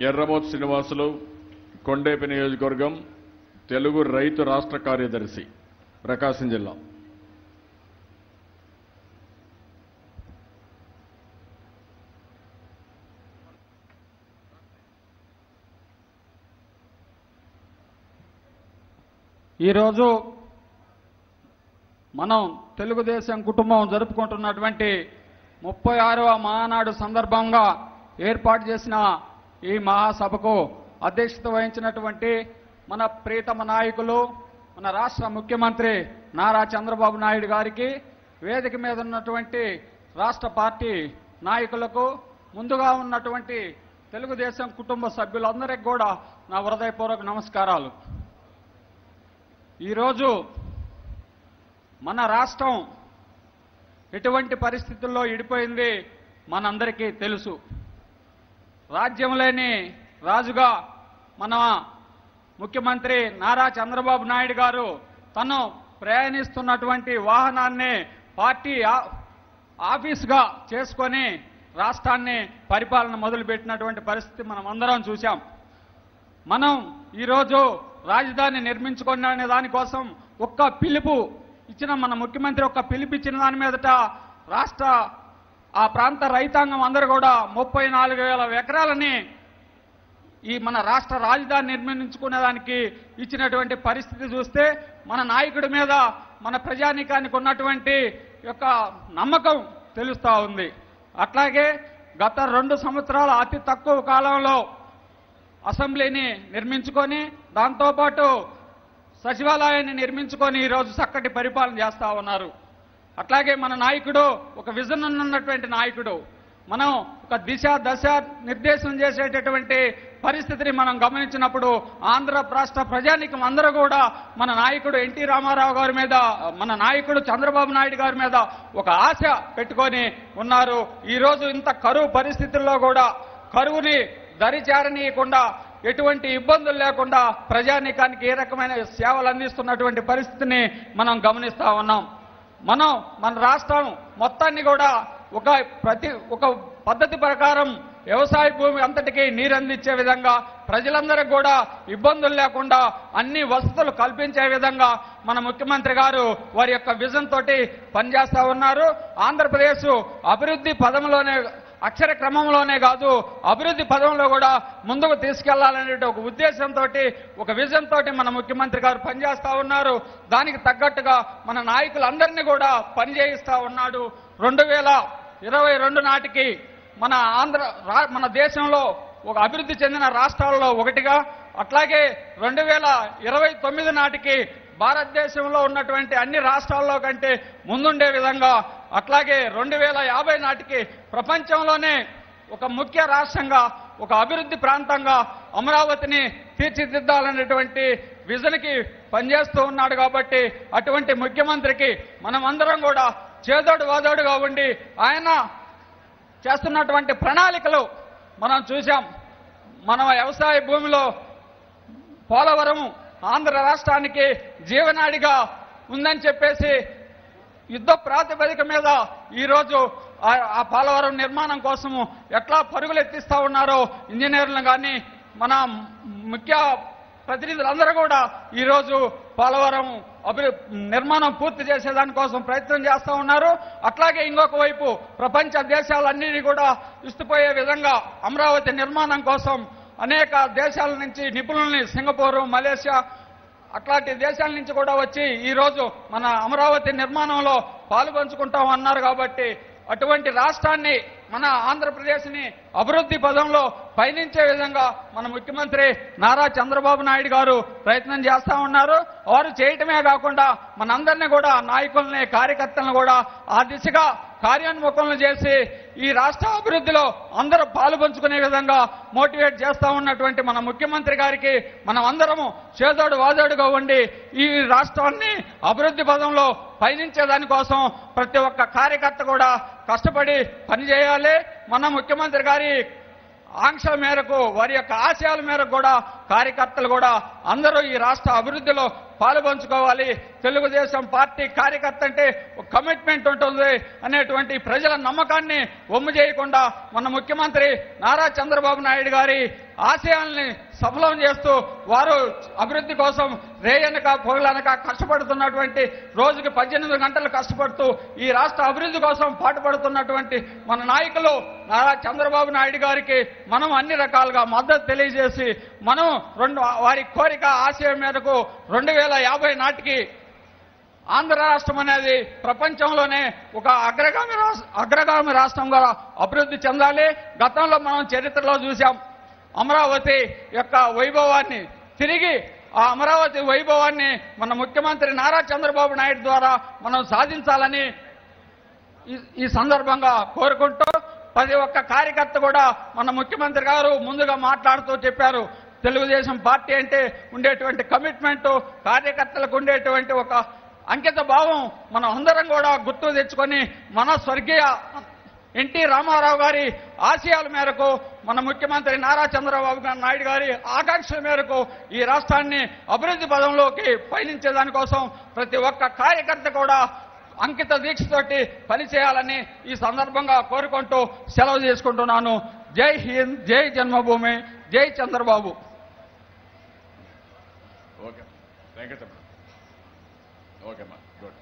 ఎర్రమోతు శ్రీనివాసులు, కొండేపి నియోజకవర్గం, తెలుగు రైతు రాష్ట్ర కార్యదర్శి, ప్రకాశం జిల్లా. ఈరోజు మనం తెలుగుదేశం కుటుంబం జరుపుకుంటున్నటువంటి 36వ మహానాడు సందర్భంగా ఏర్పాటు చేసిన ఈ మహాసభకు అధ్యక్షత వహించినటువంటి మన ప్రీతమ నాయకులు, మన రాష్ట్ర ముఖ్యమంత్రి నారా చంద్రబాబు నాయుడు గారికి, వేదిక మీద ఉన్నటువంటి రాష్ట్ర పార్టీ నాయకులకు, ముందుగా ఉన్నటువంటి తెలుగుదేశం కుటుంబ సభ్యులందరికీ కూడా నా హృదయపూర్వక నమస్కారాలు. ఈరోజు మన రాష్ట్రం ఎటువంటి పరిస్థితుల్లో ఇడిపోయింది మనందరికీ తెలుసు. రాజ్యం లేని రాజుగా మన ముఖ్యమంత్రి నారా చంద్రబాబు నాయుడు గారు తను ప్రయాణిస్తున్నటువంటి వాహనాన్ని పార్టీ ఆఫీసుగా చేసుకొని రాష్ట్రాన్ని పరిపాలన మొదలుపెట్టినటువంటి పరిస్థితి మనం అందరం చూశాం. మనం ఈరోజు రాజధాని నిర్మించుకునే దానికోసం ఒక్క పిలుపు ఇచ్చిన మన ముఖ్యమంత్రి ఒక్క పిలుపు ఇచ్చిన దాని మీదట రాష్ట్ర ఆ ప్రాంత రైతాంగం అందరూ కూడా 34,000 ఎకరాలని ఈ మన రాష్ట్ర రాజధాని నిర్మించుకునేదానికి ఇచ్చినటువంటి పరిస్థితి చూస్తే మన నాయకుడి మీద, మన ప్రజానీకానికి ఉన్నటువంటి యొక్క నమ్మకం తెలుస్తూ ఉంది. అట్లాగే గత 2 సంవత్సరాల అతి తక్కువ కాలంలో అసెంబ్లీని నిర్మించుకొని, దాంతోపాటు సచివాలయాన్ని నిర్మించుకొని ఈరోజు చక్కటి పరిపాలన చేస్తూ ఉన్నారు. అట్లాగే మన నాయకుడు ఒక విజన్ ఉన్నటువంటి నాయకుడు. మనం ఒక దిశ దశ నిర్దేశం చేసేటటువంటి పరిస్థితిని మనం గమనించినప్పుడు ఆంధ్ర రాష్ట్ర ప్రజానీకం అందరూ కూడా మన నాయకుడు ఎన్టీ రామారావు గారి మీద, మన నాయకుడు చంద్రబాబు నాయుడు గారి మీద ఒక ఆశ పెట్టుకొని ఉన్నారు. ఈరోజు ఇంత కరువు పరిస్థితుల్లో కూడా కరువుని దరిచేరనీయకుండా, ఎటువంటి ఇబ్బందులు లేకుండా ప్రజానీకానికి ఏ రకమైన సేవలు అందిస్తున్నటువంటి పరిస్థితిని మనం గమనిస్తా ఉన్నాం. మనం మన రాష్ట్రం మొత్తాన్ని కూడా ఒక పద్ధతి ప్రకారం వ్యవసాయ భూమి అంతటికీ నీరు అందించే విధంగా, ప్రజలందరికీ కూడా ఇబ్బందులు లేకుండా అన్ని వసతులు కల్పించే విధంగా మన ముఖ్యమంత్రి గారు వారి యొక్క విజన్ తోటి పనిచేస్తా ఉన్నారు. ఆంధ్రప్రదేశ్ అభివృద్ధి పదంలోనే, అక్షర క్రమంలోనే కాదు అభివృద్ధి పదంలో కూడా ముందుకు తీసుకెళ్లాలనే ఒక ఉద్దేశంతో, ఒక విజన్ తోటి మన ముఖ్యమంత్రి గారు పనిచేస్తా ఉన్నారు. దానికి తగ్గట్టుగా మన నాయకులందరినీ కూడా పనిచేయిస్తా ఉన్నాడు. 2022 నాటికి మన దేశంలో ఒక అభివృద్ధి చెందిన రాష్ట్రాల్లో ఒకటిగా, అట్లాగే 2029 నాటికి భారతదేశంలో ఉన్నటువంటి అన్ని రాష్ట్రాల్లో కంటే ముందుండే విధంగా, అట్లాగే 2050 నాటికి ప్రపంచంలోనే ఒక ముఖ్య రాష్ట్రంగా, ఒక అభివృద్ధి ప్రాంతంగా అమరావతిని తీర్చిదిద్దాలనేటువంటి విజన్కి పనిచేస్తూ ఉన్నాడు. కాబట్టి అటువంటి ముఖ్యమంత్రికి మనమందరం కూడా చేదోడు వాదోడుగా ఉండి ఆయన చేస్తున్నటువంటి ప్రణాళికలు మనం చూశాం. మన వ్యవసాయ భూమిలో పోలవరం ఆంధ్ర రాష్ట్రానికి జీవనాడిగా ఉందని చెప్పేసి యుద్ధ ప్రాతిపదిక మీద ఈరోజు ఆ పోలవరం నిర్మాణం కోసము ఎట్లా పరుగులు ఎత్తిస్తా ఉన్నారో ఇంజనీర్లను కానీ మన ముఖ్య ప్రతినిధులందరూ కూడా ఈరోజు పోలవరం నిర్మాణం పూర్తి చేసేదానికోసం ప్రయత్నం చేస్తూ ఉన్నారు. అట్లాగే ఇంకొక వైపు ప్రపంచ దేశాలన్నీ కూడా ఇస్తుపోయే విధంగా అమరావతి నిర్మాణం కోసం అనేక దేశాల నుంచి నిపుణుల్ని, సింగపూర్, మలేషియా అట్లాంటి దేశాల నుంచి కూడా వచ్చి ఈరోజు మన అమరావతి నిర్మాణంలో పాల్గొంచుకుంటాం అన్నారు. కాబట్టి అటువంటి రాష్ట్రాన్ని, మన ఆంధ్రప్రదేశ్ని అభివృద్ధి పదంలో పయనించే విధంగా మన ముఖ్యమంత్రి నారా చంద్రబాబు నాయుడు గారు ప్రయత్నం చేస్తా ఉన్నారు. వారు చేయటమే కాకుండా మనందరినీ కూడా, నాయకుల్ని, కార్యకర్తలను కూడా ఆ దిశగా కార్యోన్ముఖులను చేసి ఈ రాష్ట్ర అభివృద్ధిలో అందరూ పాలుపంచుకునే విధంగా మోటివేట్ చేస్తా ఉన్నటువంటి మన ముఖ్యమంత్రి గారికి మనం అందరము చేదోడు వాదోడుగా ఉండి ఈ రాష్ట్రాన్ని అభివృద్ధి పదంలో పయనించేదానికోసం ప్రతి ఒక్క కార్యకర్త కూడా కష్టపడి పనిచేయాలి. మన ముఖ్యమంత్రి గారి ఆంక్షల మేరకు, వారి యొక్క ఆశయాల మేరకు కూడా కార్యకర్తలు కూడా అందరూ ఈ రాష్ట్ర అభివృద్ధిలో పాలుపంచుకోవాలి. తెలుగుదేశం పార్టీ కార్యకర్త అంటే ఒక కమిట్మెంట్ ఉంటుంది అనేటువంటి ప్రజల నమ్మకాన్ని వమ్ము చేయకుండా మన ముఖ్యమంత్రి నారా చంద్రబాబు నాయుడు గారి ఆశయాల్ని సఫలం చేస్తూ వారు అభివృద్ధి కోసం రేయనక పొగలనక కష్టపడుతున్నటువంటి రోజుకి 18 గంటలు కష్టపడుతూ ఈ రాష్ట్ర అభివృద్ధి కోసం పాటుపడుతున్నటువంటి మన నాయకులు నారా చంద్రబాబు నాయుడు గారికి మనం అన్ని రకాలుగా మద్దతు తెలియజేసి మనం వారి కోరిక ఆశయం మేరకు 2050 నాటికి ఆంధ్ర రాష్ట్రం అనేది ప్రపంచంలోనే ఒక అగ్రగామి రాష్ట్రంగా అభివృద్ధి చెందాలి. గతంలో మనం చరిత్రలో చూసాం అమరావతి యొక్క వైభవాన్ని, తిరిగి ఆ అమరావతి వైభవాన్ని మన ముఖ్యమంత్రి నారా చంద్రబాబు నాయుడు ద్వారా మనం సాధించాలని ఈ సందర్భంగా కోరుకుంటూ ప్రతి ఒక్క కార్యకర్త కూడా మన ముఖ్యమంత్రి గారు ముందుగా మాట్లాడుతూ చెప్పారు, తెలుగుదేశం పార్టీ అంటే ఉండేటువంటి కమిట్మెంటు, కార్యకర్తలకు ఉండేటువంటి ఒక అంకిత భావం మనం అందరం కూడా గుర్తు తెచ్చుకొని మన స్వర్గీయ ఎన్టీ రామారావు గారి ఆశయాల మేరకు మన ముఖ్యమంత్రి నారా చంద్రబాబు నాయుడు గారి ఆకాంక్షల మేరకు ఈ రాష్ట్రాన్ని అభివృద్ధి పదంలోకి పయనించేదానికోసం ప్రతి ఒక్క కార్యకర్త కూడా అంకిత దీక్షతోటి పనిచేయాలని ఈ సందర్భంగా కోరుకుంటూ సెలవు చేసుకుంటున్నాను. జై హింద్, జై జన్మభూమి, జై Chandrababu. Okay, thank you. Okay అమ్మా, గుడ్.